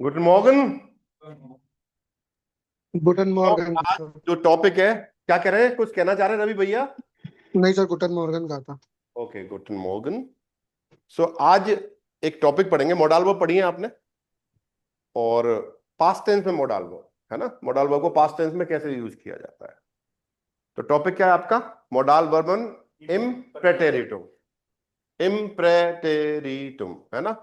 Good Morgan. गुटन तो Morgan आज sir. जो टॉपिक है, क्या कह रहे हैं, कुछ कहना चाह रहे हैं रवि भैया? नहीं सर, गुटन मॉर्गन का था। Okay, good Morgan. सो आज एक टॉपिक पढ़ेंगे। मॉडल वर्ब पढ़ी है आपने? और पास्ट टेंस में मॉडल वर्ब है ना, मॉडल वर्ब को पास्ट टेंस में कैसे यूज किया जाता है। तो टॉपिक क्या है आपका? मॉडल वर्बन इम्प्रेटेरिटुम। इम्प्रेटेरिटुम है ना।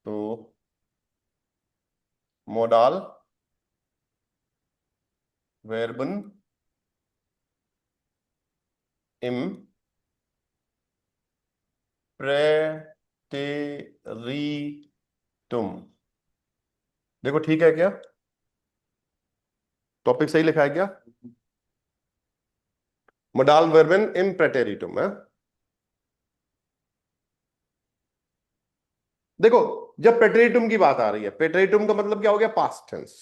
तो मॉडल वर्बन इम्प्रेटेरिटुम। देखो ठीक है क्या? टॉपिक सही लिखा है क्या? मॉडल वर्बन इम्प्रेटेरिटुम है। देखो, जब पेट्रेटुम की बात आ रही है, पेट्रेटुम का मतलब क्या हो गया? Past tense.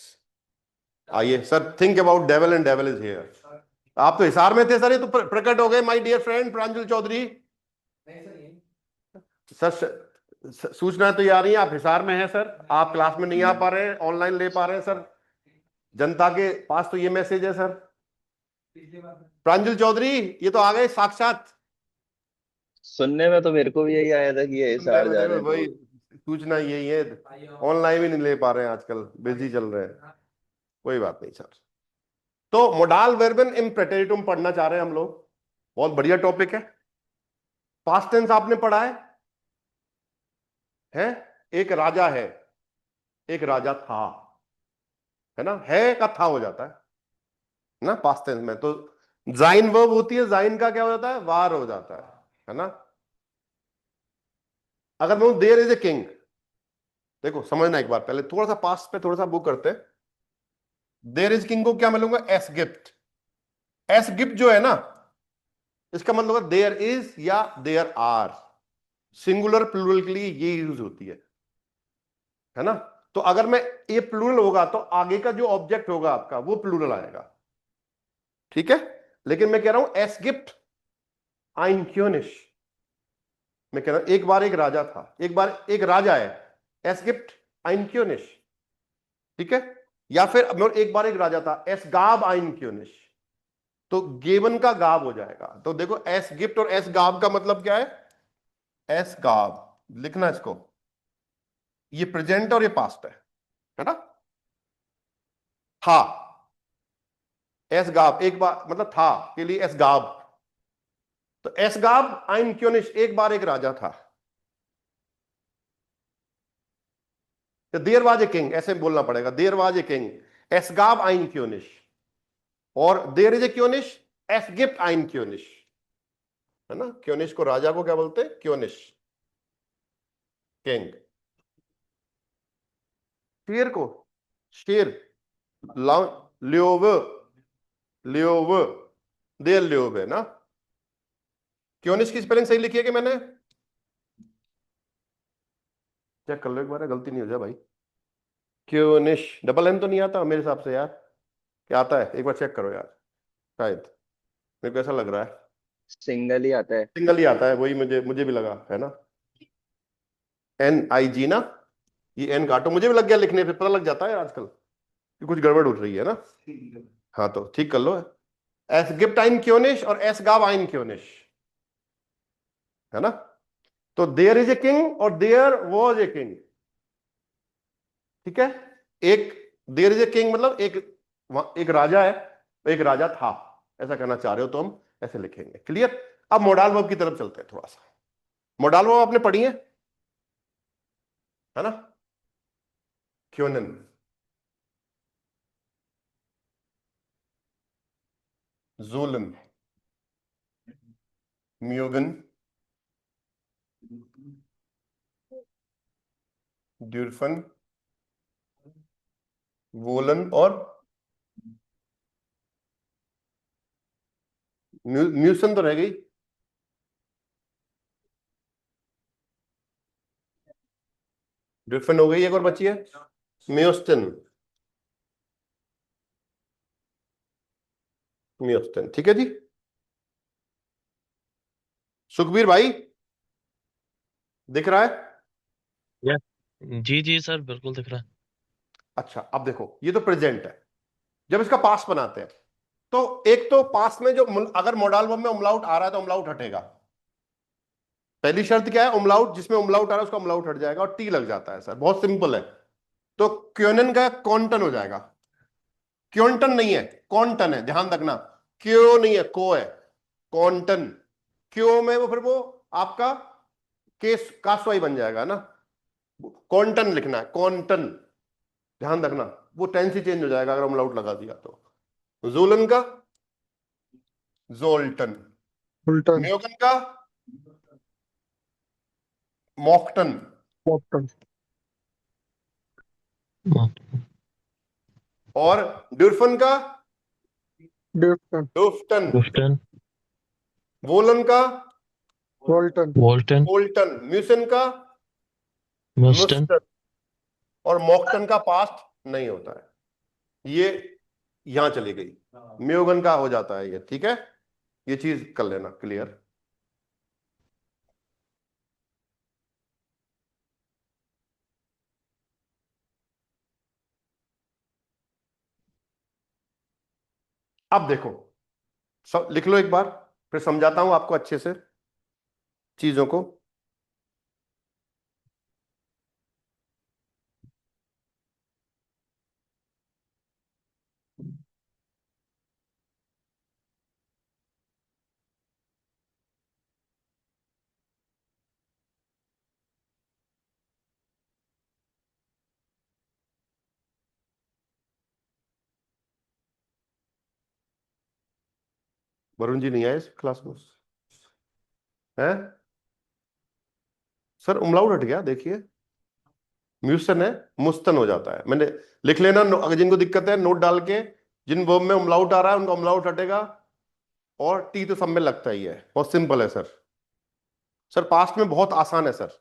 आइए sir, think about devil and devil is here. आप तो हिसार में थे सर, ये तो प्रकट हो गए my dear friend Pranjal Chaudhary. Sir सूचना तो ये आ रही है आप हिसार में हैं सर, आप क्लास में नहीं आ पा रहे हैं, ऑनलाइन ले पा रहे हैं सर। जनता के पास तो ये मैसेज है सर। प्रांजल चौधरी, ये तो आ गए साक्षात। सुनने में तो मेरे को भी यही आया था कि ये सुनने हिसार में जा देखो रहे हैं वही लोग। सूचना यही है, ऑनलाइन भी नहीं ले पा रहे हैं आजकल, बिजी चल रहे हैं। कोई बात नहीं सर। तो मोडाल वर्बन इम्प्रेटेरिटुम पढ़ना चाह रहे हैं हम लोग। बहुत बढ़िया टॉपिक है। पास्ट टेंस आपने पढ़ा है? एक राजा है, एक राजा था, है ना। है का था हो जाता है ना पास्ट टेंस में। तो जाइन वर्ब होती है, जाइन का क्या हो जाता है? वार हो जाता है ना। अगर मैं देयर इज ए किंग, देखो समझना एक बार, पहले थोड़ा सा पास्ट पे थोड़ा सा बुक करते हैं। देयर इज किंग को क्या मिलूंगा? S gift. एस गिफ्ट जो है ना, इसका मतलब है देयर इज या देयर आर। सिंगुलर प्लूरल के लिए ये यूज होती है ना। तो अगर मैं ये प्लूरल होगा तो आगे का जो ऑब्जेक्ट होगा आपका वो प्लूरल आएगा, ठीक है। लेकिन मैं कह रहा हूं एस गिफ्ट आइन क्योनिश। मैं कह रहा हूं एक बार एक राजा था, एक बार एक राजा है, एस गिफ्ट आइन क्योनिश, ठीक है। या फिर एक बार एक राजा था, एस गाब आइन क्योनिश। तो गेवन का गाब हो जाएगा। तो देखो एस गिफ्ट और एस गाब का मतलब क्या है? एस गाब लिखना इसको, ये प्रेजेंट और ये पास्ट है ना। था, एस गाब एक बार मतलब था के लिए एस गाब। तो एस गाब आइन क्योनिश, एक बार एक राजा था। तो देयर वाज ए किंग, ऐसे बोलना पड़ेगा, देयर वाज ए किंग एस गाब आइन क्योनिश। और देयर इज ए क्योनिश एस गिफ्ट आइन क्योनिश, है ना। क्योनिश को राजा को क्या बोलते हैं? क्योनिश, किंग। शेर को शेर, ल्योव, ल्योव, देयर ल्योव है ना। क्योनिश की स्पेलिंग सही लिखी है कि मैंने? चेक कर लो एक बार, गलती नहीं हो जाए भाई। क्योनिश डबल एन तो नहीं आता मेरे हिसाब से यार, क्या आता है? एक बार चेक करो यार, शायद, मेरे को ऐसा लग रहा है सिंगल ही आता है। सिंगल ही आता है, वही मुझे मुझे भी लगा है ना। एन आई जी ना, ये एन काटो, मुझे भी लग गया लिखने पे, पता लग जाता है आजकल कि कुछ गड़बड़ उठ रही है ना। हाँ तो ठीक कर लो। एस गिफ्ट आइन क्योनिश और एस गाव आइन क्योनिश, है ना। तो देयर इज ए किंग और देयर वॉज ए किंग, ठीक है। एक देयर इज ए किंग मतलब एक राजा है, एक राजा था, ऐसा कहना चाह रहे हो तो हम ऐसे लिखेंगे। क्लियर? अब मोडाल वर्ब की तरफ चलते हैं थोड़ा सा। मोडाल वर्ब आपने पढ़ी है ना। क्योनन, जूलन, म्यूगन, ड्यूरफन, वोलन और म्यूसन तो रह गई। ड्यूरफन हो गई, एक और बची है म्योस्टन। मियोस्टेन, ठीक है जी। सुखबीर भाई, दिख रहा है? या जी जी सर, बिल्कुल दिख रहा है। अच्छा, अब देखो, ये तो प्रेजेंट है। जब इसका पास्ट बनाते हैं, तो एक तो पास्ट में जो अगर मोडाल वर्ब में उमलाउट आ रहा है तो उमलाउट हटेगा। पहली शर्त क्या है? उमलाउट, जिसमें उमलाउट आ रहा है उसका उमलाउट हट जाएगा और टी लग जाता है। सर बहुत सिंपल है। तो क्योनन का कॉन्टन हो जाएगा। क्योंटन नहीं है, कॉन्टन है, ध्यान रखना। क्यों नहीं है, को है। कॉन्टन। क्यों में वो फिर वो आपका केस कासवाई बन जाएगा ना। कॉन्टन लिखना है, कॉन्टन। ध्यान रखना, वो टेंस ही चेंज हो जाएगा अगर उमलाउट लगा दिया तो। जोलन का जोल्टन। फुलटन, म्योगन का मॉक्टन। पॉपटन, और ड्यूरफन का ड्यूटन, डुफ्टन। गुफ्टन, वोलन का वोल्टन, वोल्टन, वोल्टन। म्यूसन का म्यूस्टन। मुस्टन। और मॉक्टन का पास्ट नहीं होता है। ये यहां चली गई, म्योगन का हो जाता है ये, ठीक है। ये चीज कर लेना क्लियर। अब देखो, सब लिख लो एक बार, फिर समझाता हूं आपको अच्छे से चीजों को। वरुण जी नहीं आए इस क्लास में? है सर, उमलाउट हट गया, देखिए। म्यूसन है, मुस्तन हो जाता है। मैंने लिख लेना, अगर जिनको दिक्कत है नोट डाल के। जिन वर्ब में उमलाउट आ रहा है उनका उमलाउट हटेगा। और टी तो सब में लगता ही है, बहुत सिंपल है सर। सर पास्ट में बहुत आसान है सर,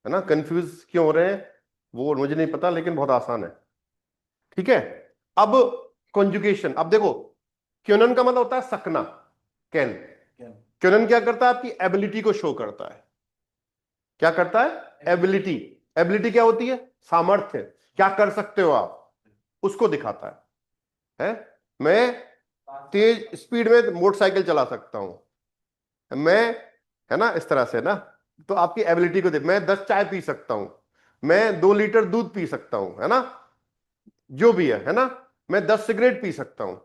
है ना। कंफ्यूज क्यों हो रहे हैं वो मुझे नहीं पता, लेकिन बहुत आसान है, ठीक है। अब कॉन्जुगेशन, अब देखो, क्योनन का मतलब होता है सकना, कैन। क्योनन क्या करता है? आपकी एबिलिटी को शो करता है। क्या करता है? एबिलिटी। एबिलिटी क्या होती है? सामर्थ्य, क्या कर सकते हो आप, उसको दिखाता है। मैं तेज स्पीड में मोटरसाइकिल चला सकता हूं, मैं, है ना, इस तरह से ना। तो आपकी एबिलिटी को देख, मैं 10 चाय पी सकता हूं, मैं 2 लीटर दूध पी सकता हूं, है ना, जो भी है ना। मैं 10 सिगरेट पी सकता हूं,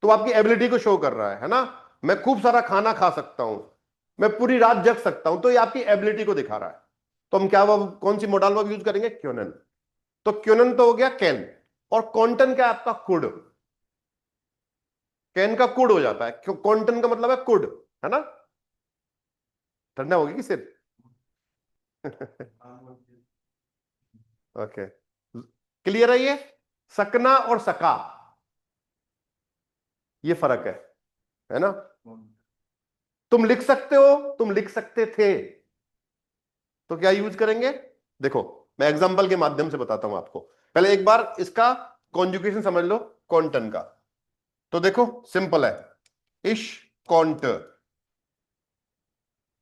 तो आपकी एबिलिटी को शो कर रहा है ना। मैं खूब सारा खाना खा सकता हूं, मैं पूरी रात जग सकता हूं, तो ये आपकी एबिलिटी को दिखा रहा है। तो हम क्या वर्ब, कौन सी मोडाल वर्ब यूज करेंगे? क्योनन। तो क्योनन तो हो गया कैन। और कॉन्टन क्या है आपका? कुड। कैन का कुड हो जाता है, कॉन्टन का मतलब है कुड, है ना। ठंडा होगी कि सिर? ओके, क्लियर है ये? सकना और सका, ये फर्क है ना। तुम लिख सकते हो, तुम लिख सकते थे, तो क्या यूज करेंगे? देखो, मैं एग्जांपल के माध्यम से बताता हूं आपको। पहले एक बार इसका कॉन्जुगेशन समझ लो, कॉन्टन का। तो देखो सिंपल है, इश कॉन्ट,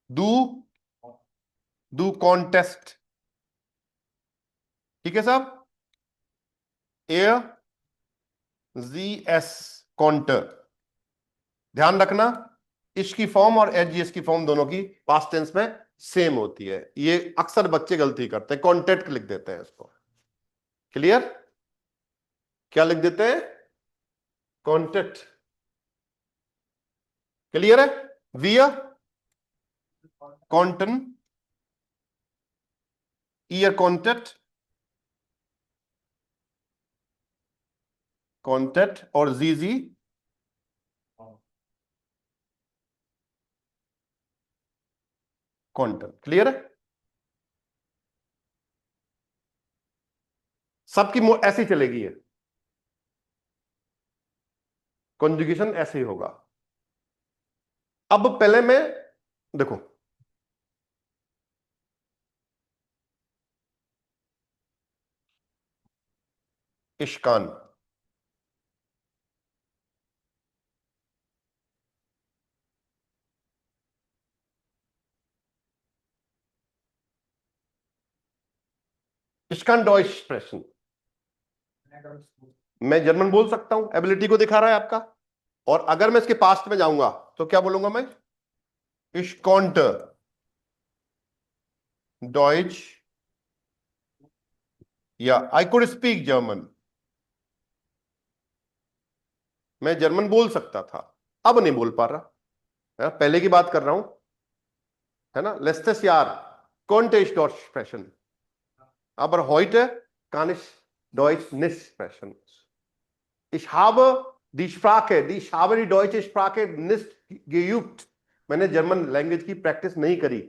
डू, डू कॉन्टेस्ट, ठीक है साहब। ए जी एस, कॉन्टर। ध्यान रखना, इश की फॉर्म और एच जी एस की फॉर्म दोनों की पास्ट टेंस में सेम होती है। ये अक्सर बच्चे गलती करते हैं, कॉन्टेक्ट लिख देते हैं इसको। क्लियर? क्या लिख देते हैं? कॉन्टेक्ट। क्लियर है? Wear Canton, year contact, contact और जी जी कॉन्टन। क्लियर है? सबकी ऐसे ही चलेगी ये, कॉन्जुगेशन ऐसे ही होगा। अब पहले मैं, देखो, इश्कान, Ich kann Deutsch sprechen. मैं जर्मन बोल सकता हूं, एबिलिटी को दिखा रहा है आपका। और अगर मैं इसके पास्ट में जाऊंगा तो क्या बोलूंगा मैं? Ich konnte Deutsch या I could speak German. मैं जर्मन बोल सकता था, अब नहीं बोल पा रहा है। पहले की बात कर रहा हूं, है ना? Letztes Jahr konnte ich Deutsch sprechen, aber heute kann ich Deutsch nicht sprechen. Ich habe die deutsche Sprache nicht geübt. मैंने जर्मन लैंग्वेज की प्रैक्टिस नहीं करी।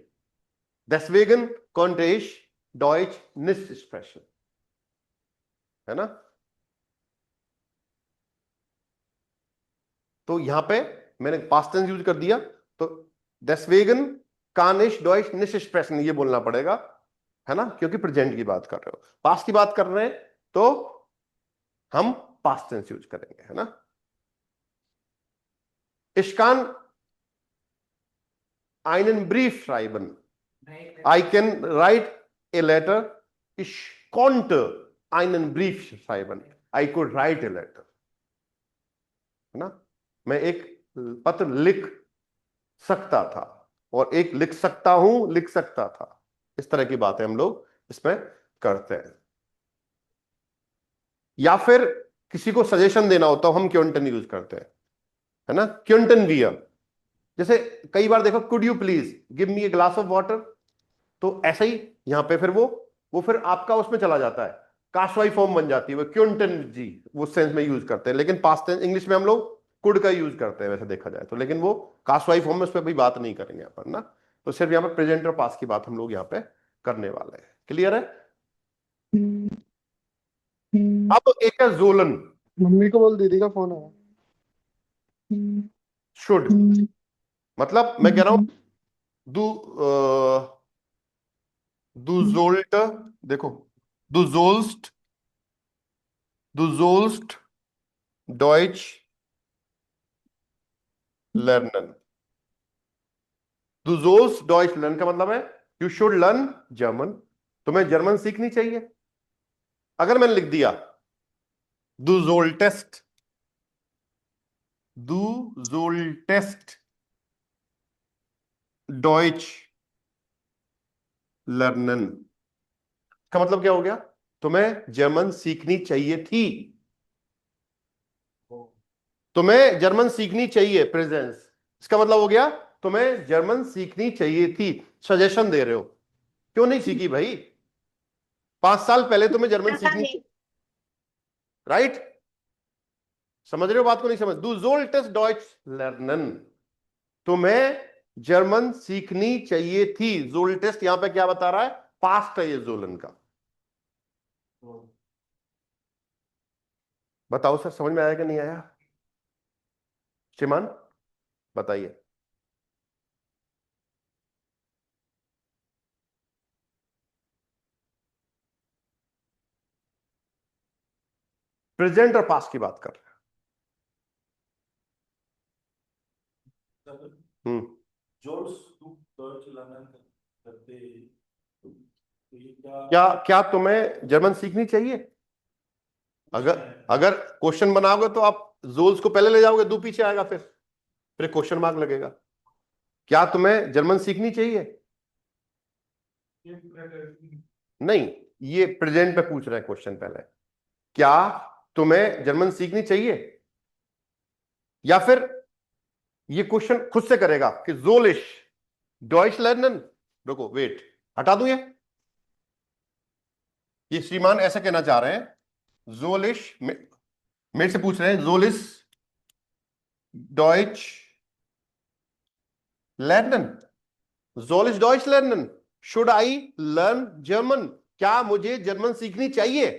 Deswegen konnte ich Deutsch nicht sprechen. है ना? तो यहां पे मैंने पास्ट टेंस यूज कर दिया, तो deswegen kann ich Deutsch nicht sprechen ये बोलना पड़ेगा, है ना? क्योंकि प्रेजेंट की बात कर रहे हो। पास्ट की बात कर रहे हैं तो हम पास्ट टेंस यूज करेंगे, है ना? Ich kann einen Brief schreiben. I can write a letter. Ich konnte einen Brief schreiben. I could write a letter. है ना? मैं एक पत्र लिख सकता था और एक लिख सकता हूं, लिख सकता था। इस तरह की बातें हम लोग इसमें करते हैं। या फिर किसी को सजेशन देना होता है, हम क्योंटन यूज करते हैं, है ना? क्योंटन वियर। जैसे कई बार देखो, could you please give me a glass of water, तो ऐसा ही यहां पे फिर वो फिर आपका उसमें चला जाता है, काशवाई फॉर्म बन जाती है, वो क्योंटन जी वो सेंस में यूज करते हैं। लेकिन पास्ट टेंस इंग्लिश में हम लोग कुड का यूज करते हैं वैसे देखा जाए तो, लेकिन वो काशवाई फॉर्म में उस पर भी बात नहीं करेंगे अपन ना। तो सिर्फ यहाँ पे प्रेजेंट और पास्ट की बात हम लोग यहाँ पे करने वाले हैं। क्लियर है? अब एक है जोलन। मम्मी को बोल, दीदी का फोन आया। शुड मतलब मैं कह रहा हूं du sollte, देखो, du sollst Deutsch lernen. Du sollst Deutsch lernen का मतलब है you should learn German. तुम्हें जर्मन सीखनी चाहिए। अगर मैंने लिख दिया du solltest Deutsch lernen का मतलब क्या हो गया? तुम्हें जर्मन सीखनी चाहिए थी, तुम्हें जर्मन सीखनी चाहिए, प्रेजेंस। इसका मतलब हो गया तुम्हें जर्मन सीखनी चाहिए थी। सजेशन दे रहे हो, क्यों नहीं सीखी भाई? 5 साल पहले तुम्हें जर्मन सीखनी, राइट? समझ रहे हो बात को? नहीं समझ? Du solltest Deutsch lernen, तुम्हें जर्मन सीखनी चाहिए थी। जोल्टेस्ट यहां पे क्या बता रहा है? पास्ट है ये जोलन का। बताओ सर, समझ में आया कि नहीं आया? श्रीमान बताइए। प्रेजेंट और पास्ट की बात कर रहे हैं। क्या तुम्हें जर्मन सीखनी चाहिए? अगर क्वेश्चन बनाओगे तो आप जोल्स को पहले ले जाओगे, दो पीछे आएगा, फिर क्वेश्चन मार्क लगेगा। क्या तुम्हें जर्मन सीखनी चाहिए? नहीं, ये प्रेजेंट पे पूछ रहे हैं क्वेश्चन पहले। क्या तुम्हें जर्मन सीखनी चाहिए? या फिर ये क्वेश्चन खुद से करेगा कि जोलिश डॉइच लर्नन। रुको, वेट, हटा दूं ये श्रीमान ऐसा कहना चाह रहे हैं, जोलिश मेरे से पूछ रहे हैं, जोलिश डॉइच लर्नन, जोलिश डॉइच लर्नन, शुड आई लर्न जर्मन? क्या मुझे जर्मन सीखनी चाहिए?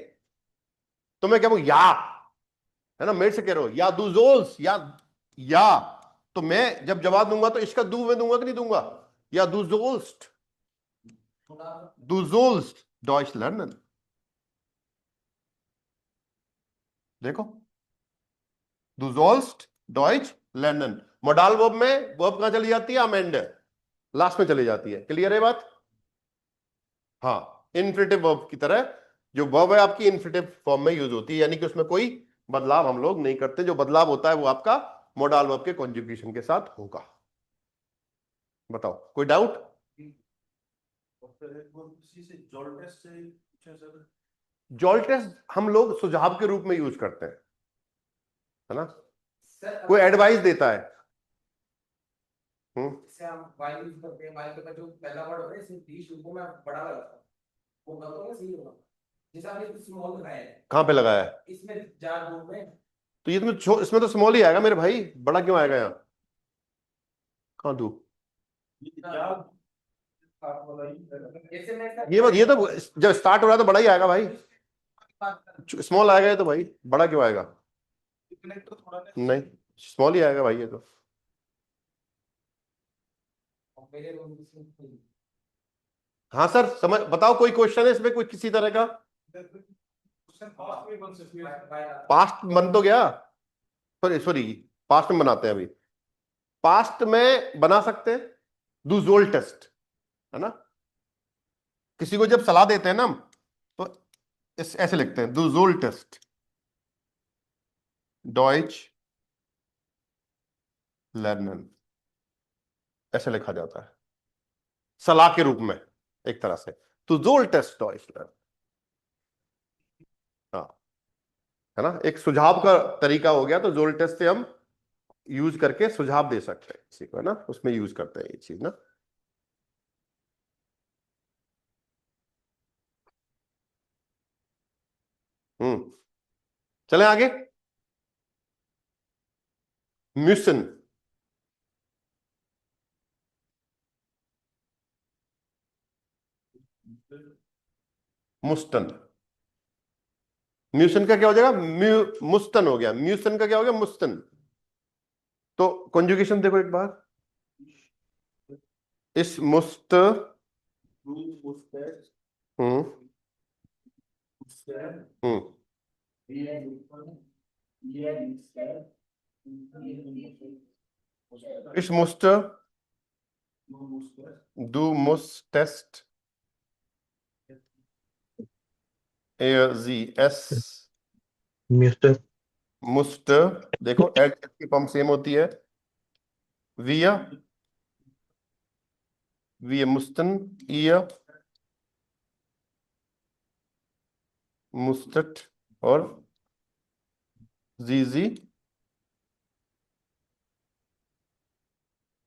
तो मैं क्या बोलूं? या, है ना? मेरे से कह रहे हो या दू जोल्स, या तो मैं जब जवाब दूंगा तो इसका दू में दूंगा कि नहीं दूंगा? या दू जोल्स्ट डॉइच लर्नन। देखो, du sollst Deutsch lernen, modal verb में वर्ब कहां चली जाती है? am end, लास्ट में चली जाती है। क्लियर है बात? हाँ, इन्फिनिटिव वर्ब की तरह जो वर्ब है आपकी इन्फिनेटिव फॉर्म में यूज होती है, यानी कि उसमें कोई बदलाव हम लोग नहीं करते। जो बदलाव होता है वो आपका मोडाल वर्ब के कॉन्जुगेशन के साथ होगा। बताओ, कोई डाउट? जॉल टेस्ट हम लोग सुझाव के रूप में यूज करते हैं, है ना? कोई एडवाइस देता है। इससे हम वाइल यूज करते हैं, वाइल के बाद जो पहला वर्ड होता है इसमें बीच रूपों में बड़ा लगाता हूं, वो कर दो ना, सही होगा। जैसे आपने कुछ स्मॉल लगाया है, कहां पे लगाया है? इसमें जार रूप में, तो ये इसमें तो स्मॉल ही आएगा मेरे भाई, बड़ा क्यों आएगा यहाँ? कहां दू? जैसे मैं ये तो जब स्टार्ट हो रहा है तो बड़ा ही आएगा भाई, स्मॉल आएगा ये तो भाई, बड़ा क्यों आएगा? नहीं, स्मॉल ही आएगा भाई ये तो। मेरे रूम में हाँ सर, समझ, बताओ कोई क्वेश्चन है इसमें, कोई किसी तरह का? पास्ट बन तो गया, सॉरी सॉरी, पास्ट में बनाते हैं अभी। पास्ट में बना सकते हैं डू जोल टेस्ट, है ना? किसी को जब सलाह देते हैं ना हम, तो ऐसे लिखते हैं, डू जोल टेस्ट डॉइच लर्नन, ऐसे लिखा जाता है सलाह के रूप में एक तरह से, तो जोल टेस्ट डॉइच लर्न। हाँ, है ना, एक सुझाव का तरीका हो गया। तो जोल टेस्ट से हम यूज करके सुझाव दे सकते हैं किसी को, है ना, उसमें यूज करते हैं ये चीज ना। चलें आगे। म्यूसन, मुस्टन। म्यूसन का क्या हो जाएगा? मुस्तन हो गया। म्यूसन का क्या हो गया? मुस्तन। तो कॉन्जुगेशन देखो एक बार, इस मुस्त, हम्म हम्म इस मुस्त, डू मुस्त टेस्ट, ए जी एस, मिस्टर मुस्त। देखो एड की फॉर्म सेम होती है, विया विया मुस्तन, इया मुस्तट, और जी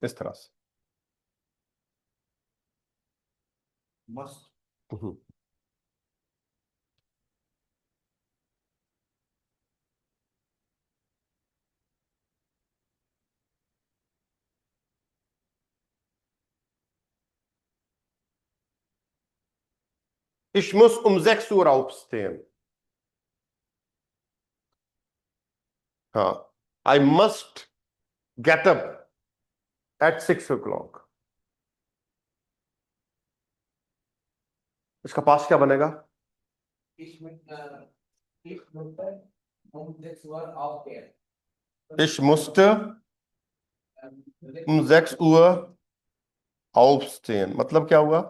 इस तरह से। हम्म। Ich muss um 6 Uhr aufstehen. हाँ, I must get up at 6 o'clock. इसका पास क्या बनेगा? ich musste um 6 Uhr aufstehen. Ich musste um 6 Uhr aufstehen। मतलब क्या हुआ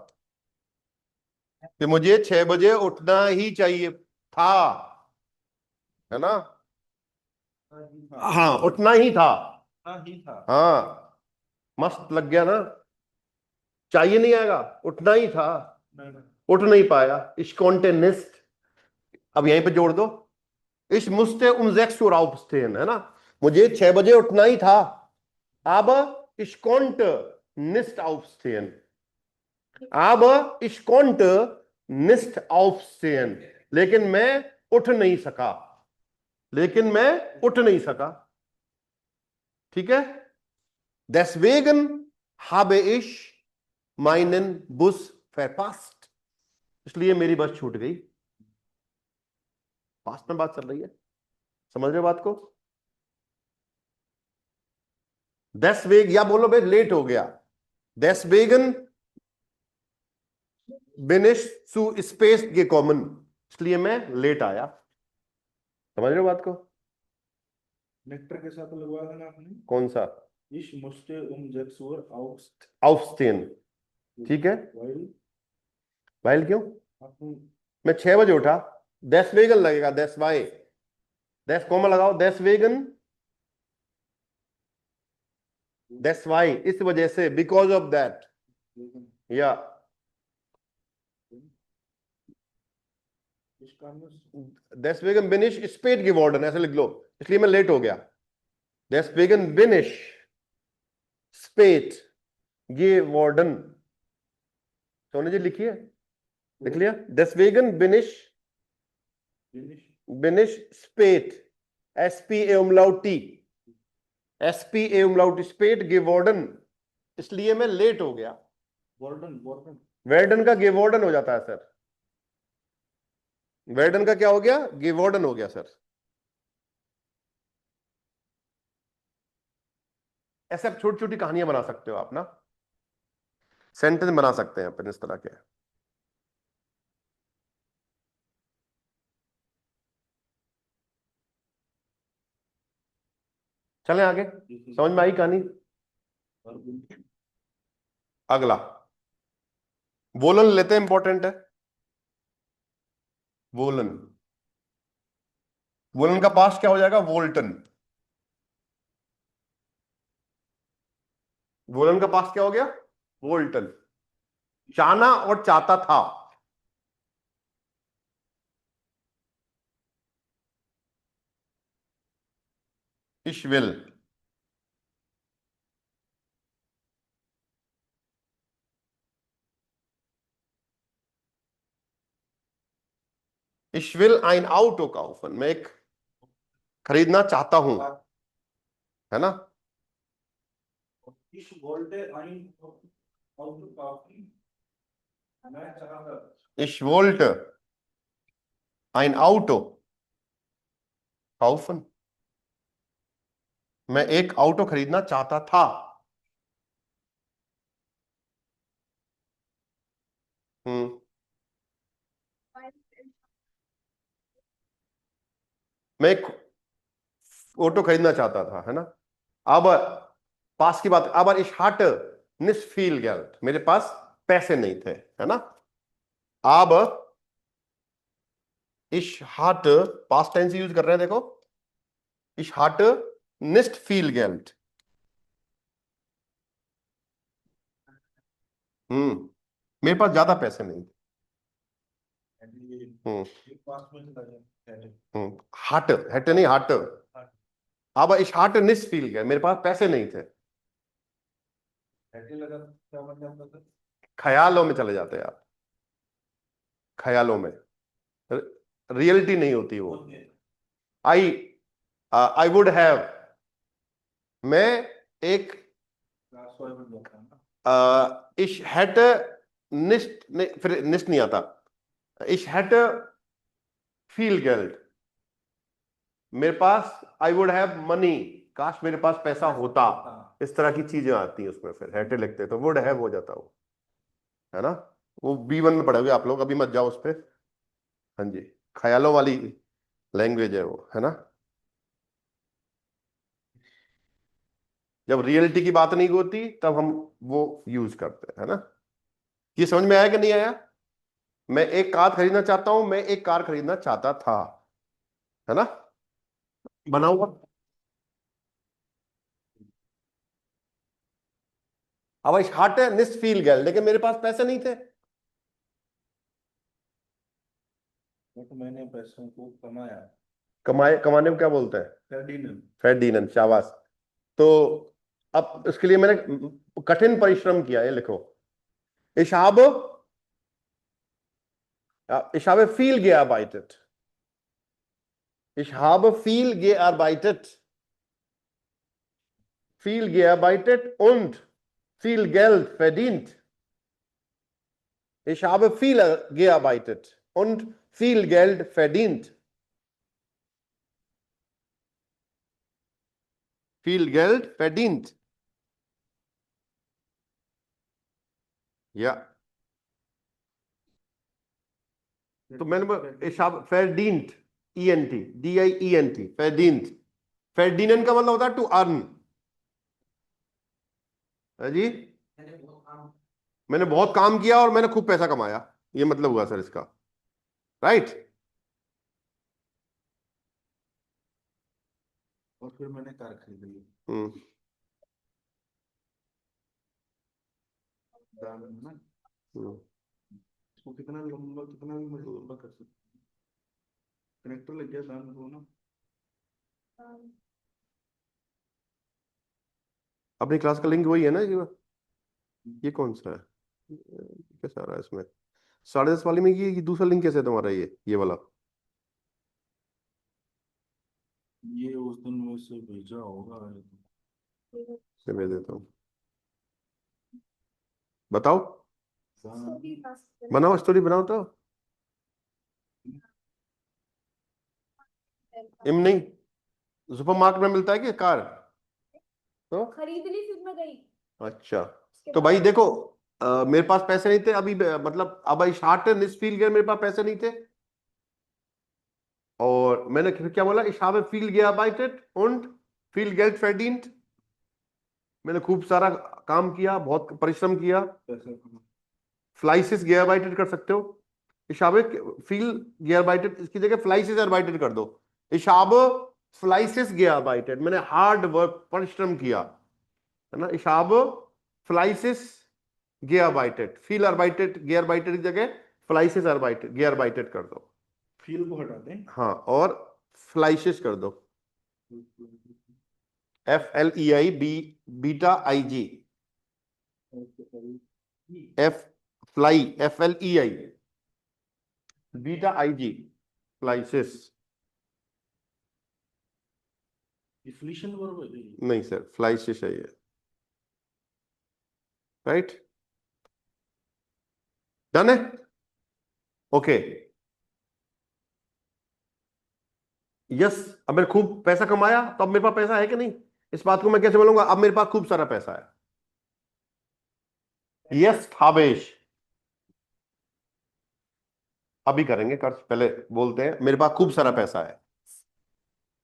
कि मुझे 6 बजे उठना ही चाहिए था, है ना? हाँ, उठना ही था। हाँ, मस्त लग गया ना, चाहिए नहीं आएगा, उठना ही था, उठ नहीं पाया। Ich konnte nicht, अब यहीं पे जोड़ दो, Ich musste um 6 Uhr aufstehen, है ना, मुझे 6 बजे उठना ही था। अब ich konnte nicht aufstehen, अब ich konnte nicht aufstehen, लेकिन मैं उठ नहीं सका, लेकिन मैं उठ नहीं सका। ठीक है? Deswegen habe ich meinen Bus verpasst, इसलिए मेरी बस छूट गई। पास्ट में बात चल रही है, समझ रहे हो बात को? Deswegen, या बोलो भाई लेट हो गया, Deswegen bin ich zu spät gekommen, इसलिए मैं लेट आया। समझ रहे हो बात को? नेक्टर के साथ लगवाया ना आपने, कौन सा? Ich musste um 6 Uhr aufstehen, ठीक है। while वाइल क्यों? आपने मैं 6 बजे उठा, deswegen लगेगा, deswegen, कोमा लगाओ, deswegen, deswegen, इस वजह से, because of that, या इस काम में deswegen bin ich spät geworden, ऐसे लिख लो, इसलिए मैं लेट हो गया। deswegen bin ich spät geworden, Soni ji लिखिए, लिख लिया, deswegen finish bin ich spät, SPA umlaut T, SPA umlaut spät geworden, इसलिए मैं लेट हो गया। वार्डन वार्डन वेर्डन का geworden हो जाता है सर, वेर्डन का क्या हो गया, geworden हो गया सर। ऐसे आप छोटी छोटी कहानियां बना सकते हो, आप ना सेंटेंस बना सकते हैं अपन इस तरह के। चलें आगे, समझ में आई कहानी? अगला वोलन लेते हैं, इंपॉर्टेंट है। वोलन, वोलन का पास्ट क्या हो जाएगा, वोल्टन। वोलन का पास्ट क्या हो गया, वोल्टन। चाहना और चाहता था, ich will, ich will ein Auto kaufen, मैं एक खरीदना चाहता हूं, है ना। इस वोल्टे आइन आउट काफी मैं चाहता Ich wollte ein Auto kaufen, मैं एक ऑटो खरीदना चाहता था। मैं एक ऑटो खरीदना चाहता था, है ना। अब पास की बात, अब ich hatte nicht viel Geld, मेरे पास पैसे नहीं थे, है ना। अब ich hatte past tense use कर रहे हैं, देखो, ich hatte nicht viel Geld, मेरे पास ज्यादा पैसे नहीं थे। एक पास में चला जाए हट हट नहीं, हट। अब ich hatte nicht viel Geld, मेरे पास पैसे नहीं थे। ऐसे लगा क्या मतलब होता है ख्यालों में चले जाते हैं आप, ख्यालों में, रियलिटी नहीं होती वो। आई आई वुड हैव, मैं एक क्लास 5 में जाता है ना ich hätte nicht, नहीं, फिर nicht नहीं आता, ich hätte viel Geld, मेरे पास आई वुड हैव मनी, काश मेरे पास पैसा होता, इस तरह की चीजें आती हैं उसमें, फिर हैटे लिखते तो वुड हैव हो जाता वो, है ना। वो B1 में पढ़ोगे आप लोग, अभी मत जाओ उस पर। हाँ जी, ख्यालों वाली लैंग्वेज है वो, है ना। जब रियलिटी की बात नहीं होती तब हम वो यूज करते हैं, है ना। ये समझ में आया कि नहीं आया? मैं एक कार खरीदना चाहता हूं, मैं एक कार खरीदना चाहता था, है ना, बना हुआ। अब ich hatte nicht viel Geld, लेकिन मेरे पास पैसे नहीं थे। बट मैंने पैसों को कमाया कमाए, कमाने को क्या बोलते हैं, फर्डिनेंड फेर्डिनेंड, शाबाश। तो अब इसके लिए मैंने कठिन परिश्रम किया, ये लिखो, ich habe viel gearbeitet, ich habe viel gearbeitet, viel gearbeitet und viel Geld verdient, ich habe viel gearbeitet und viel Geld verdient, viel Geld verdient, ja। तो मैंने ich habe verdient, ENT, DIENT, verdient, Ferdinand का मतलब होता है to earn, है जी। मैंने बहुत काम मैंने बहुत काम किया और मैंने खूब पैसा कमाया, ये मतलब हुआ सर इसका। राइट। और फिर मैंने कार खरीद ली। हम्म। दाम है ना, हम्म। इसको कितना लंबा, कितना भी मर्जी लंबा कर सकते। कनेक्टर लग गया दाम को ना। अपनी क्लास का लिंक वही है ना ये कौन सा है? कैसा आ रहा है इसमें? 10:30 वाले में ये दूसरा लिंक कैसे है तुम्हारा? ये वाला ये उस दिन में से भेजा होगा। से भेज देता हूँ। बताओ, बनाओ स्टोरी बनाओ तो। इम नहीं, सुपरमार्केट में मिलता है कि कार तो खरीद ली फिर मैं गई। अच्छा। तो भाई देखो, मेरे पास पैसे नहीं थे अभी, मतलब अब आई स्टार्ट फील गया, मेरे पास पैसे नहीं थे और मैंने फिर क्या बोला, ich habe viel gearbeitet und viel Geld verdient। मैंने खूब सारा काम किया, बहुत परिश्रम किया। पैसा कमा। फ्लाइसिस gearbeitet कर सकते हो। ich habe viel gearbeitet, इसकी जगह फ्लाइसिस arbeitet कर दो। ich habe फ्लाइसिस gearbeitet, मैंने हार्ड वर्क, परिश्रम किया, है ना। ich habe फ्लाइसिस gearbeitet, viel arbeitet, gearbeitet की जगह फ्लाइसिस arbeitet, gearbeitet कर दो। फील को हटा दें। हाँ, और फ्लाइसिस कर दो, FLEI बीटा IG, F फ्लाई FLEI बीटा IG फ्लाइसिस। इफ्लिशन वर्ब है ये। नहीं सर, फ्लाइसिस है ये, राइट। डन है, ओके। यस, अब मैंने खूब पैसा कमाया तो अब मेरे पास पैसा है कि नहीं? इस बात को मैं कैसे बोलूंगा? अब मेरे पास खूब सारा पैसा है। यस हावेश, अभी करेंगे खर्च, पहले बोलते हैं मेरे पास खूब सारा पैसा है।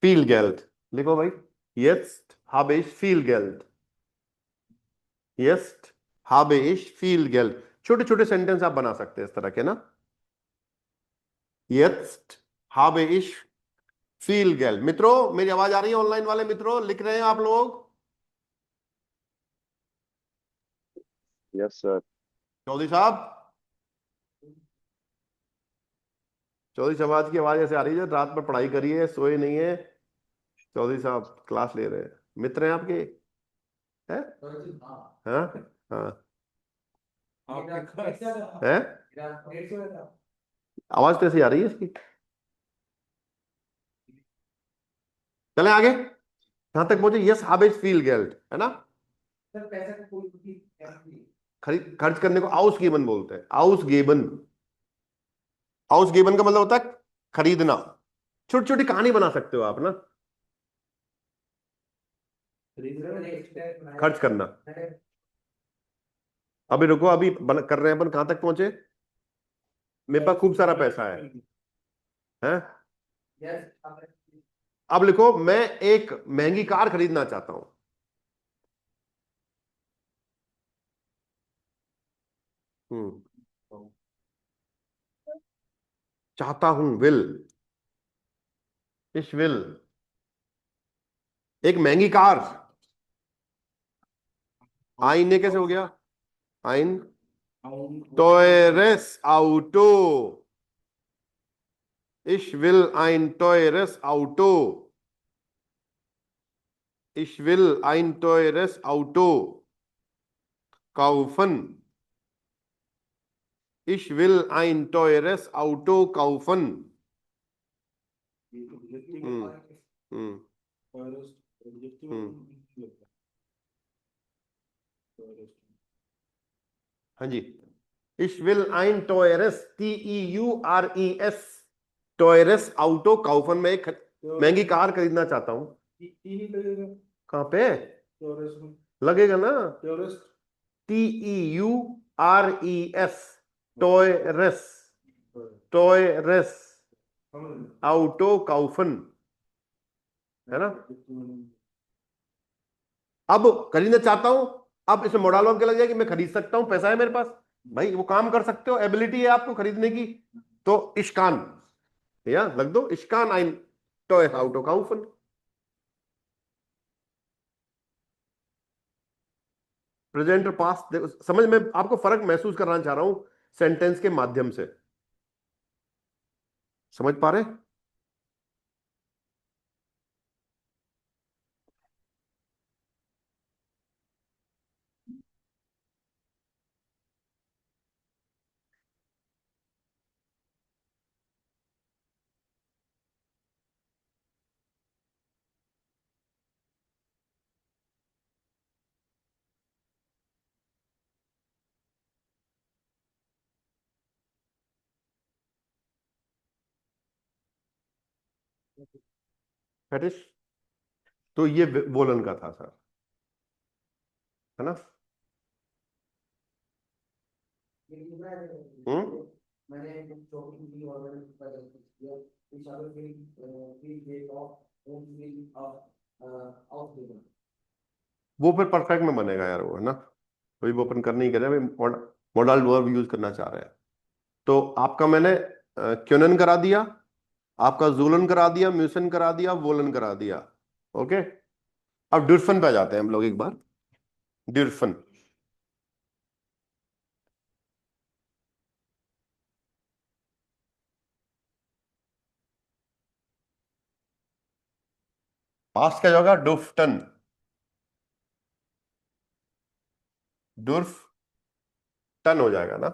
फील गेल्ड लिखो भाई, jetzt habe ich viel Geld, jetzt habe ich viel Geld। छोटे छोटे सेंटेंस आप बना सकते हैं इस तरह के ना। jetzt habe ich viel Geld। मित्रों, मेरी आवाज आ रही है? ऑनलाइन वाले मित्रों लिख रहे हैं आप लोग? Yes sir. चौधरी साहब, चौधरी समाज की आवाज ऐसे आ रही है, रात में पढ़ाई करी है, सोए नहीं है। चौधरी साहब क्लास ले रहे हैं, मित्र हैं आपके? हैं? हाँ हाँ हाँ आपके है। आवाज कैसी आ रही है इसकी? चले आगे, कहां तक पहुंचे? यस हावेश फील गेल्ड, है ना। सर पैसे का कोई खरीद खर्च करने को आउस गेबन बोलते हैं, आउस गेबन। आउस गेबन का मतलब होता है खरीदना। छोटी छोटी कहानी बना सकते हो आप ना, खर्च करना। अभी रुको, अभी कर रहे हैं अपन, कहां तक पहुंचे? मेरे पास खूब सारा पैसा है? अब लिखो, मैं एक महंगी कार खरीदना चाहता हूं। चाहता हूं, विल, इश विल, एक महंगी कार। आइन ने कैसे हो गया? आइन teures Auto, ich will ein teures Auto, ich will ein teures Auto kaufen, ich will ein teures Auto kaufen। हम्म हाँ जी, ich will ein teures, TEURES, teures Auto kaufen, मैं एक महंगी कार खरीदना चाहता हूं। कहां पे लगेगा ना? TEURES, teures, teures Auto kaufen, है ना। अब खरीदना चाहता हूं, अब इसमें मोडाल वर्ब क्या लग जाएगी? मैं खरीद सकता हूं, पैसा है मेरे पास। भाई वो काम कर सकते हो, एबिलिटी है आपको खरीदने की, तो ich kann, ja, लग दो, ich kann ein teures Auto kaufen. Present और पास्ट, समझ में आपको फर्क महसूस कराना चाह रहा हूं सेंटेंस के माध्यम से, समझ पा रहे? फेटिश, तो ये वोलन का था सर, है ना? मैंने शॉपिंग की ऑर्डर किया इंशाल्लाह फिर date of home fill of वो फिर परफेक्ट में बनेगा यार, वो है ना, कोई वो ओपन करने ही कर रहे हैं, मॉडल वर्ब यूज करना चाह रहे हैं। तो आपका मैंने क्योनन करा दिया, आपका जूलन करा दिया, म्यूसन करा दिया, वोलन करा दिया। ओके, अब डिर्फन पे आ जाते हैं हम लोग एक बार। डिर्फन, पास्ट क्या होगा? डुफ्टन, डुर्फ टन हो जाएगा ना।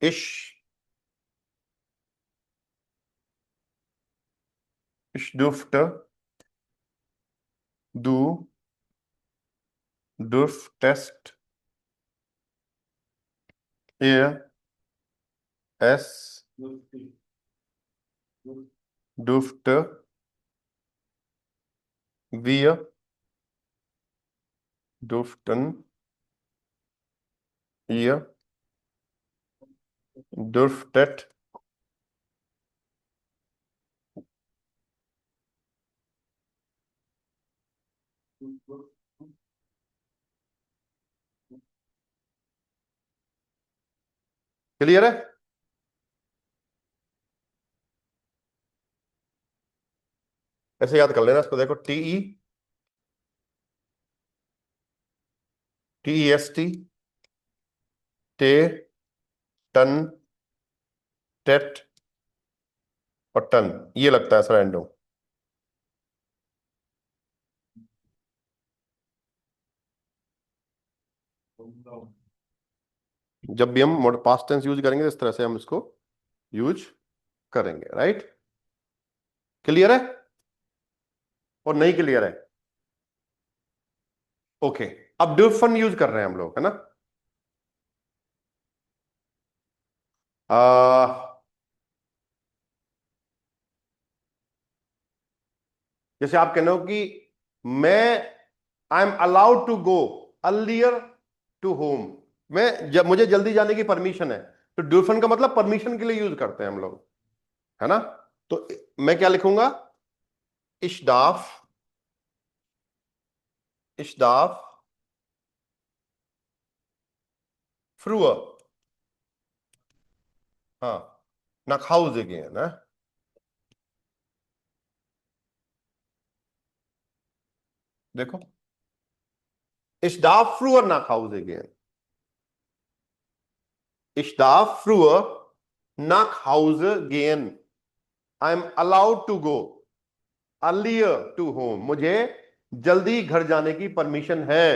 इश, इश डुफ्ट, डू, डुर्फ टेस्ट, एयर, एस, डुफ्ट, wir, durften, ihr, dürftet, clear है? ऐसे याद कर लेना इसको, देखो टीई, टीईएसटी, टे, टन, टेट और टन, ये लगता है सर एंडो। जब भी हम पास्ट टेंस यूज करेंगे इस तरह से हम इसको यूज करेंगे, राइट? क्लियर है और नहीं क्लियर है? ओके, अब डिफन यूज कर रहे हैं हम लोग, है ना? जैसे आप कहते हो कि मैं, I am allowed to go earlier to home, मैं जब मुझे जल्दी जाने की परमिशन है, तो ड्यूफन का मतलब परमिशन के लिए यूज करते हैं हम लोग, है ना? तो मैं क्या लिखूंगा? इश्दाफ, इश्दाफ फ्रूअर, हाँ, nach Hause gehen, है? देखो, ich darf früher nach Hause gehen, ich darf früher nach Hause gehen, I am allowed to go earlier to home, मुझे जल्दी घर जाने की परमिशन है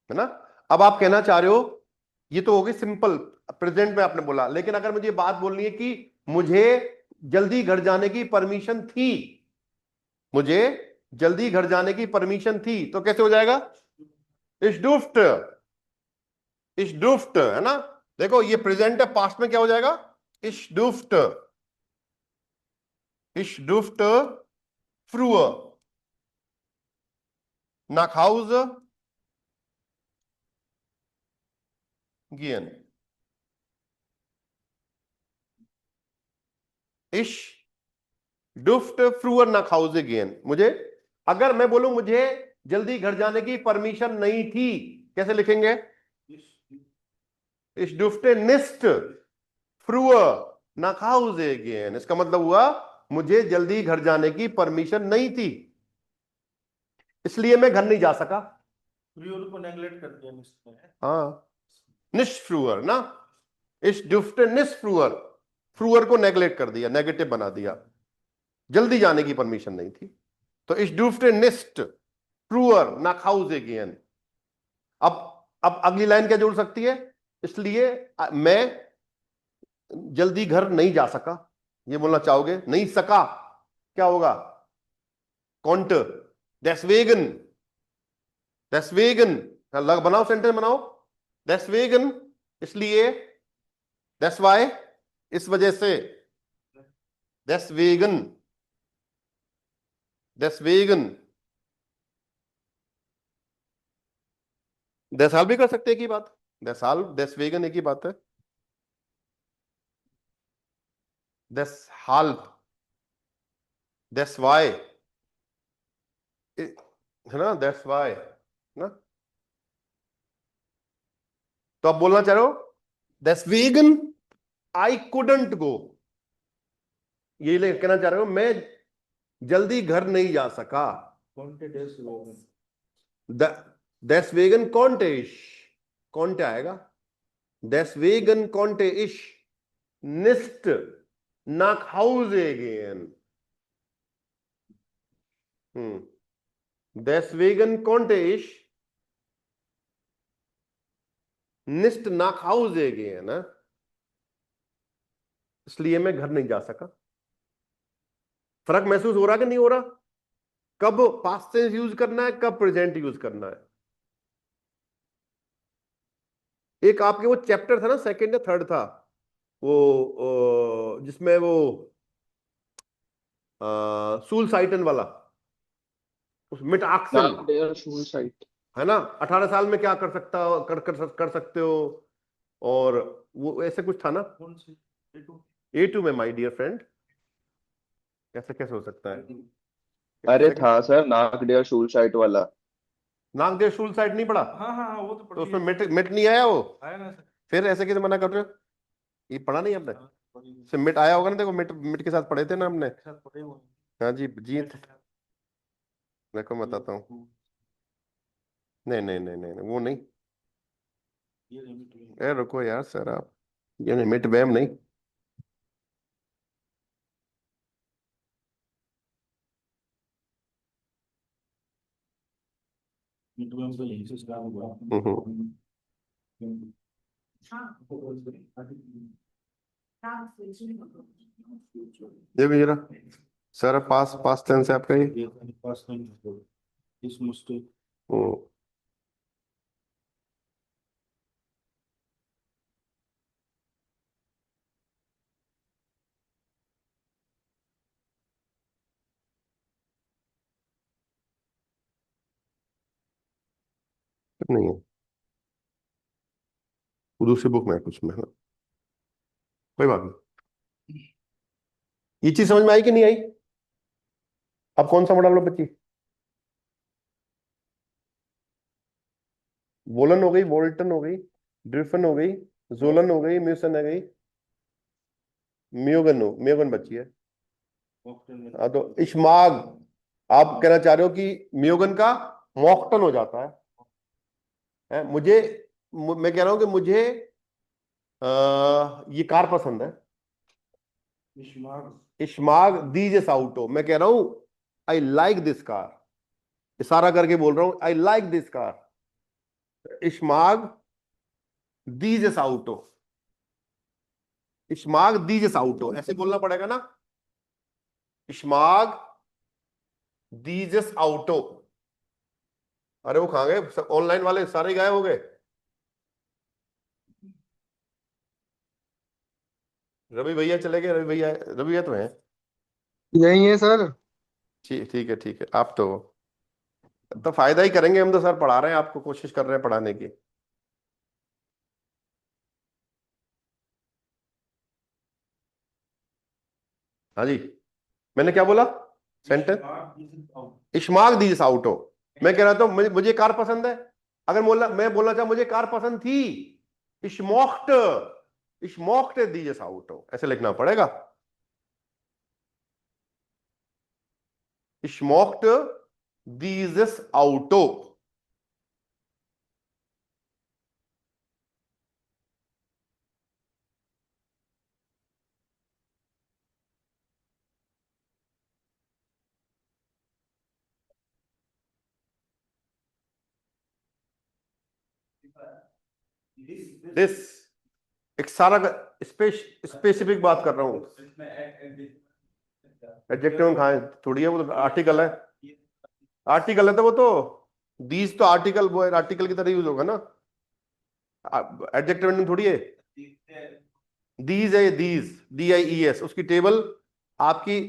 ना? अब आप कहना चाह रहे हो ये तो हो गई सिंपल प्रेजेंट में आपने बोला, लेकिन अगर मुझे बात बोलनी है कि मुझे जल्दी घर जाने की परमिशन थी, मुझे जल्दी घर जाने की परमिशन थी, तो कैसे हो जाएगा? इस डुफ्ट, इस डुफ्ट, है ना? देखो ये प्रेजेंट है, पास्ट में क्या हो जाएगा? इस डुफ्ट, इस डुफ्ट फ्रूअर nach Hause gehen, ich durfte früher nach Hause gehen, मुझे, अगर मैं बोलूं मुझे जल्दी घर जाने की परमिशन नहीं थी। कैसे लिखेंगे? Ich durfte nicht früher nach Hause gehen। इसका मतलब हुआ मुझे जल्दी घर जाने की परमिशन नहीं थी, इसलिए मैं घर नहीं जा सका। फ्रूअर को नेगलेक्ट कर दिया मिस्टर ने। हाँ, nicht früher ना, Ich durfte nicht früher, फ्रूअर को नेगलेक्ट कर दिया, नेगेटिव बना दिया, जल्दी जाने की परमिशन नहीं थी। तो Ich durfte nicht früher nach Hause gehen। अब अगली लाइन क्या जोड़ सकती है? इसलिए मैं जल्दी घर नहीं जा सका, ये बोलना चाहोगे? नहीं सका क्या होगा? कॉन्ट, deswegen, deswegen लग बनाओ, सेंटेंस बनाओ। deswegen इसलिए, that's why इस वजह से, deswegen, deswegen deshalb भी कर सकते हैं एक ही बात, deshalb deswegen एक ही बात है। deshalb, that's why है ना, that's why ना। तो आप बोलना चाह रहे हो deswegen I couldn't go, ये कहना चाह रहे हो मैं जल्दी घर नहीं जा सका। deswegen konnte ich, konnte आएगा, deswegen konnte ich nicht nach Hause gehen। deswegen konnte ich nicht nach Hause gehen, इसलिए मैं घर नहीं जा सका। फर्क महसूस हो रहा कि नहीं हो रहा? कब पास्ट टेंस यूज करना है, कब प्रेजेंट यूज करना है? एक आपके वो चैप्टर था ना, सेकंड या थर्ड था, वो जिसमें वो सूल साइटन वाला, उस मिट आक्सन है ना, 18 साल में क्या कर सकता कर सकते हो, और वो ऐसे कुछ था ना। A2 में माय डियर फ्रेंड, कैसे हो सकता है? अरे था सर, नाक डेयर शूल शाइट वाला। नाक दे शूल साइड नहीं पढ़ा? हाँ हाँ हाँ, वो तो तो उसमें मिट मिट नहीं आया, वो आया ना सर। फिर ऐसे कैसे मना कर रहे हो? ये पढ़ा नहीं आपने? से मिट आया होगा ना, देखो मिट मिट के साथ पढ़े थे ना हमने। हाँ जी जी, देखो मैं बताता हूँ। नहीं नहीं नहीं नहीं, वो नहीं। ए रुको यार सर, आप ये नहीं, मिट वैम नहीं। देखो जरा सर, पास पास टेंस है आपका ये। हम्म, नहीं है, वो दूसरी बुक में है कुछ में, हाँ। कोई बात नहीं। ये चीज समझ में आई कि नहीं आई? अब कौन सा मॉडल लो बच्ची? वोलन हो गई, वोल्टन हो गई, ड्रिफन हो गई, जोलन हो गई, म्यूसन हो गई, म्योगन बच्ची है। हाँ, तो इश्माग, आप कहना चाह रहे हो कि म्योगन का मॉक्टन हो जाता है? मैं कह रहा हूं कि मुझे ये कार पसंद है, इश्माग दीजिस आउटो। मैं कह रहा हूं आई लाइक दिस कार, इशारा करके बोल रहा हूं आई लाइक दिस कार। इश्माग दीजिस आउटो, इश्माग दीजिस आउटो, ऐसे बोलना पड़ेगा ना, इश्माग दीजिस आउटो। अरे वो कहां गए ऑनलाइन वाले, सारे गायब हो गए। रवि भैया चले गए, रवि भैया तो हैं। यही है सर। ठीक ठीक है, ठीक है। आप तो फायदा ही करेंगे, हम तो सर पढ़ा रहे हैं आपको, कोशिश कर रहे हैं पढ़ाने की। हाँ जी, मैंने क्या बोला? सेंटेंस इश्माक दीजिस आउटो, मैं कह रहा था मुझे कार पसंद है, अगर मैं बोलना चाहूं मुझे कार पसंद थी, ich mochte dieses Auto, ऐसे लिखना पड़ेगा। ich mochte dieses Auto। This एक सारा स्पेसिफिक बात कर रहा हूं, एडजेक्टिव कहाँ है, थोड़ी है, वो तो आर्टिकल है, आर्टिकल है तो वो तो दीज तो आर्टिकल, वो आर्टिकल की तरह यूज होगा ना, एडजेक्टिव थोड़ी है। दीज है, दीज DIES, उसकी टेबल आपकी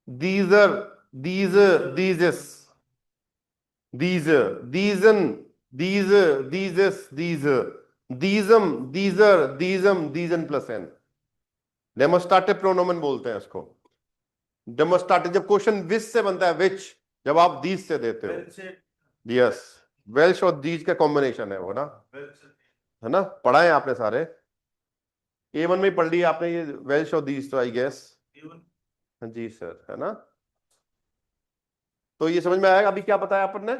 दीजर, दीज, दीजेस, दीज, दीजन, दीज, दीजेस, दीज, दीजम, दीजर, दीजम, दीजन प्लस एन, डेमोस्ट्रेटिव प्रोनोमेन बोलते हैं इसको। डेमोस्ट्रेटिव जब क्वेश्चन विच से बनता है, विच जब आप दीज से देते हो, यस, वेल्श और दीज का कॉम्बिनेशन है वो ना, है ना, पढ़ा है आपने सारे, A1 में पढ़ लिया आपने ये वेल्श और दीज, तो आई गेस जी सर, है ना। तो ये समझ में आएगा अभी क्या बताया आपने,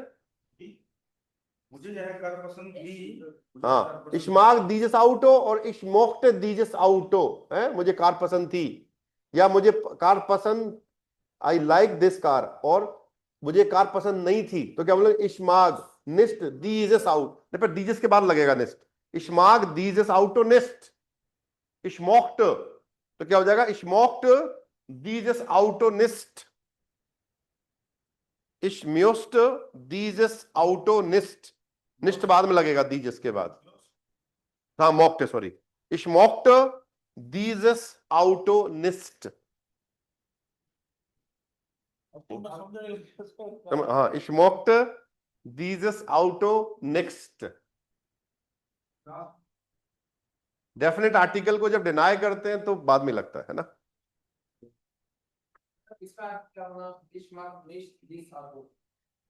मुझे यह कार पसंद थी। हाँ, ich mag dieses Auto और ich mochte dieses Auto है, मुझे कार पसंद थी या मुझे कार पसंद, I like this car, और मुझे कार पसंद नहीं थी, तो क्या बोले, ich mag nicht dieses Auto, नहीं पर dieses के बाद लगेगा nicht, ich mag dieses Auto nicht, ich mochte, तो क्या हो जाएगा, ich mochte dieses Auto nicht, ich möchte dieses Auto nicht, nicht बाद में लगेगा dieses के बाद, हाँ mochte, sorry, ich mochte dieses Auto nicht, हाँ, ich mochte dieses Auto nicht। Definite article को जब डिनाई करते हैं तो बाद में लगता है ना, इसका क्या होना, ich mag nicht dies Auto,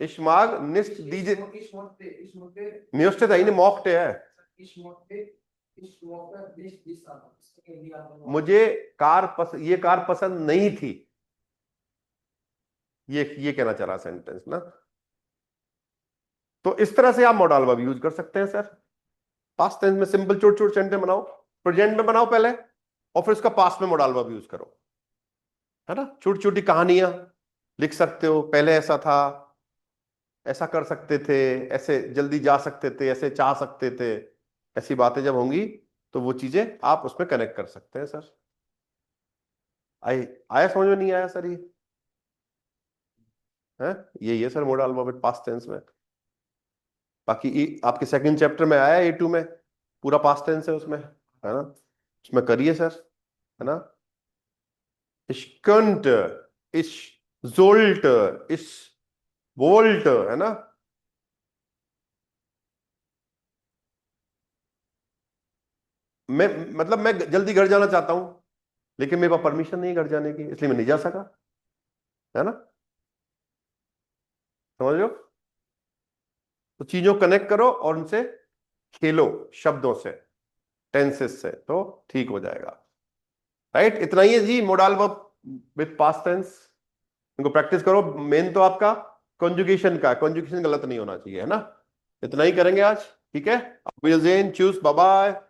ich mag nicht diese, ich mochte म्यूस्ट था ही नहीं, mochte है, ich mochte nicht dies Auto, इसके लिए आपको मुझे ये कार पसंद नहीं थी, ये कहना चाह रहा सेंटेंस ना। तो इस तरह से आप मॉडल वर्ब यूज कर सकते हैं सर, पास्ट टेंस में सिंपल छोटे छोटे सेंटेंस बनाओ, प्रेजेंट में बनाओ पहले, और फिर उसका पास्ट में मॉडल वर्ब यूज करो, है ना। छोटी छोटी कहानियां लिख सकते हो, पहले ऐसा था, ऐसा कर सकते थे, ऐसे जल्दी जा सकते थे, ऐसे चाह सकते थे, ऐसी बातें जब होंगी तो वो चीजें आप उसमें कनेक्ट कर सकते हैं सर। आया समझ में, नहीं आया सर ये है, यही है sir modal verb past tense में। बाकी आपके सेकंड चैप्टर में आया A2 में, पूरा पास्ट टेंस है उसमें, है ना, उसमें करिए सर, है ना। Ich könnte, ich sollte, ich wollte, है ना। मैं जल्दी घर जाना चाहता हूं, लेकिन मेरे पास परमिशन नहीं घर जाने की, इसलिए मैं नहीं जा सका, है ना, समझ लो। तो चीजों कनेक्ट करो और उनसे खेलो, शब्दों से, टेंसेस से, तो ठीक हो जाएगा, राइट। इतना ही है जी modal verb with past tense, इनको प्रैक्टिस करो। मेन तो आपका कॉन्जुगेशन का, कॉन्जुगेशन गलत नहीं होना चाहिए, है ना। इतना ही करेंगे आज, ठीक है। Will choose, bye bye.